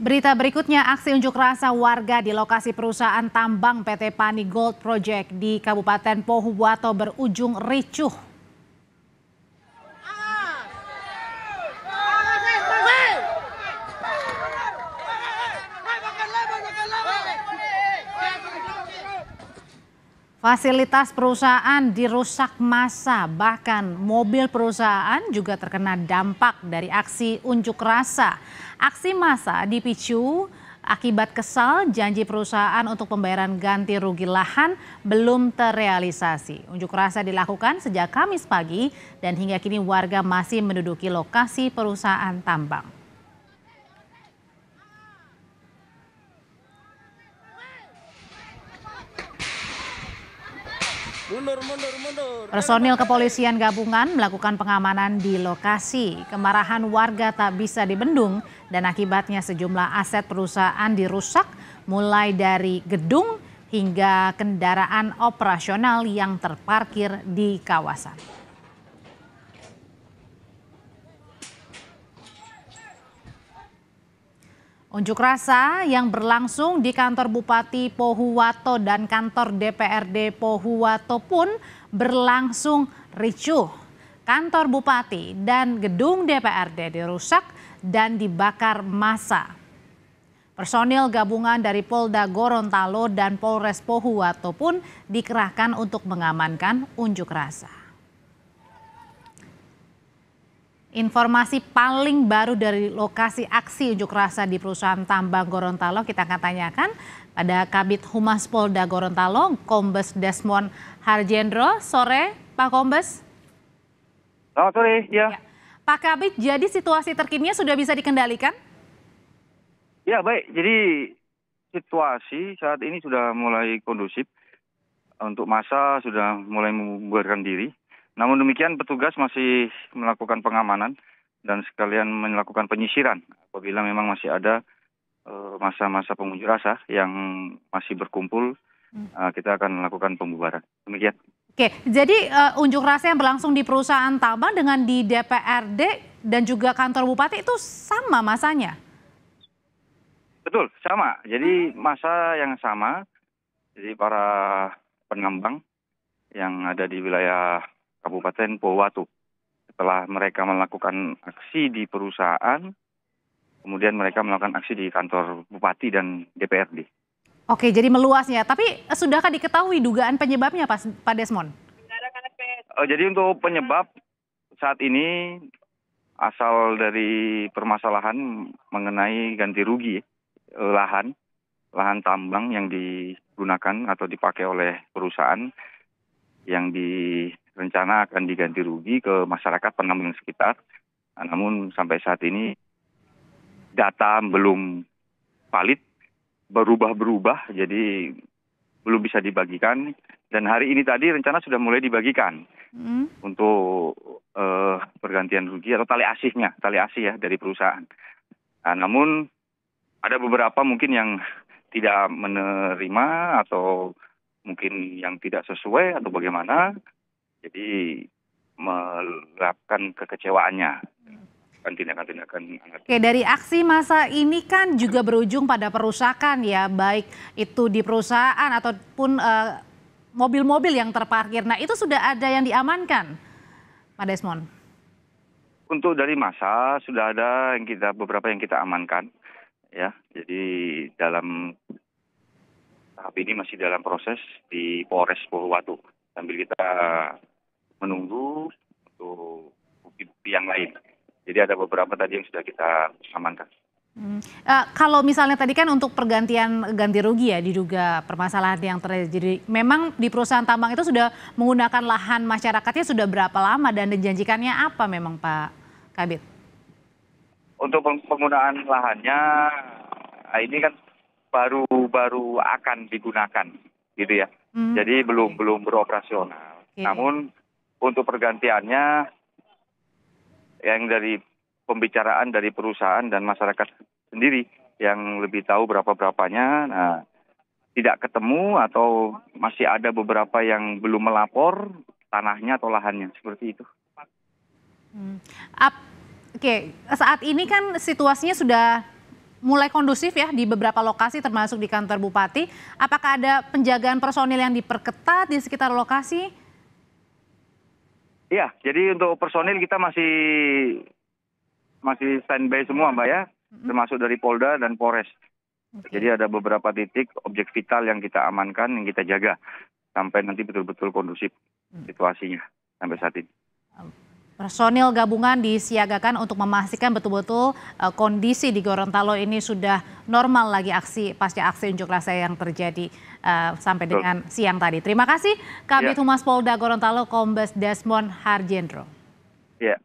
Berita berikutnya, aksi unjuk rasa warga di lokasi perusahaan tambang PT Pani Gold Project di Kabupaten Pohuwato berujung ricuh. Fasilitas perusahaan dirusak massa, bahkan mobil perusahaan juga terkena dampak dari aksi unjuk rasa. Aksi massa dipicu akibat kesal janji perusahaan untuk pembayaran ganti rugi lahan belum terrealisasi. Unjuk rasa dilakukan sejak Kamis pagi dan hingga kini warga masih menduduki lokasi perusahaan tambang. Mundur. Personil kepolisian gabungan melakukan pengamanan di lokasi. Kemarahan warga tak bisa dibendung dan akibatnya sejumlah aset perusahaan dirusak mulai dari gedung hingga kendaraan operasional yang terparkir di kawasan. Unjuk rasa yang berlangsung di kantor Bupati Pohuwato dan kantor DPRD Pohuwato pun berlangsung ricuh. Kantor Bupati dan gedung DPRD dirusak dan dibakar massa. Personil gabungan dari Polda Gorontalo dan Polres Pohuwato pun dikerahkan untuk mengamankan unjuk rasa. Informasi paling baru dari lokasi aksi unjuk rasa di perusahaan tambang Gorontalo kita akan tanyakan pada Kabid Humas Polda Gorontalo, Kombes Desmond Harjendro. Sore, Pak Kombes. Selamat sore, ya. Pak Kabid, jadi situasi terkininya sudah bisa dikendalikan? Ya, baik. Jadi situasi saat ini sudah mulai kondusif. Untuk massa sudah mulai membubarkan diri. Namun demikian petugas masih melakukan pengamanan dan sekalian melakukan penyisiran apabila memang masih ada masa-masa pengunjuk rasa yang masih berkumpul, kita akan melakukan pembubaran. Demikian. Oke, jadi unjuk rasa yang berlangsung di perusahaan tambang dengan di DPRD dan juga kantor bupati itu sama masanya? Betul, sama. Jadi masa yang sama, jadi para penambang yang ada di wilayah Kabupaten Pohuwato. Setelah mereka melakukan aksi di perusahaan, kemudian mereka melakukan aksi di kantor bupati dan DPRD. Oke, jadi meluasnya. Tapi sudahkah diketahui dugaan penyebabnya, Pak Desmond? Jadi untuk penyebab saat ini asal dari permasalahan mengenai ganti rugi lahan tambang yang digunakan atau dipakai oleh perusahaan yang direncana akan diganti rugi ke masyarakat penambang sekitar. Namun sampai saat ini data belum valid, berubah-berubah, jadi belum bisa dibagikan. Dan hari ini tadi rencana sudah mulai dibagikan untuk pergantian rugi atau tali asih ya dari perusahaan. Namun ada beberapa mungkin yang tidak menerima atau mungkin yang tidak sesuai atau bagaimana, jadi meluapkan kekecewaannya. Tindakan-tindakan. Oke, dari aksi massa ini kan juga berujung pada perusakan ya, baik itu di perusahaan ataupun mobil-mobil yang terparkir. Nah, itu sudah ada yang diamankan, Pak Desmond? Untuk dari massa sudah ada beberapa yang kita amankan, ya. Jadi dalam tahap ini masih dalam proses di Polres Pohuwato sambil kita menunggu untuk bukti-bukti yang lain. Jadi ada beberapa tadi yang sudah kita amankan. Kalau misalnya tadi kan untuk pergantian ganti rugi ya diduga permasalahan yang terjadi. Memang di perusahaan tambang itu sudah menggunakan lahan masyarakatnya sudah berapa lama dan dijanjikannya apa memang Pak Kabid? Untuk penggunaan lahannya ini kan baru akan digunakan gitu ya. Jadi belum beroperasional. Okay. Namun untuk pergantiannya yang dari pembicaraan dari perusahaan dan masyarakat sendiri yang lebih tahu berapa-berapanya, tidak ketemu atau masih ada beberapa yang belum melapor tanahnya atau lahannya, seperti itu. Oke, saat ini kan situasinya sudah mulai kondusif ya di beberapa lokasi termasuk di kantor Bupati. Apakah ada penjagaan personil yang diperketat di sekitar lokasi? Iya, jadi untuk personil kita masih standby semua Mbak ya, termasuk dari Polda dan Polres. Jadi ada beberapa titik objek vital yang kita amankan, yang kita jaga sampai nanti betul-betul kondusif situasinya sampai saat ini. Personil gabungan disiagakan untuk memastikan betul-betul kondisi di Gorontalo ini sudah normal lagi pasca aksi unjuk rasa yang terjadi sampai dengan siang tadi. Terima kasih Kabid Humas Polda Gorontalo Kombes Desmond Harjendro. Ya.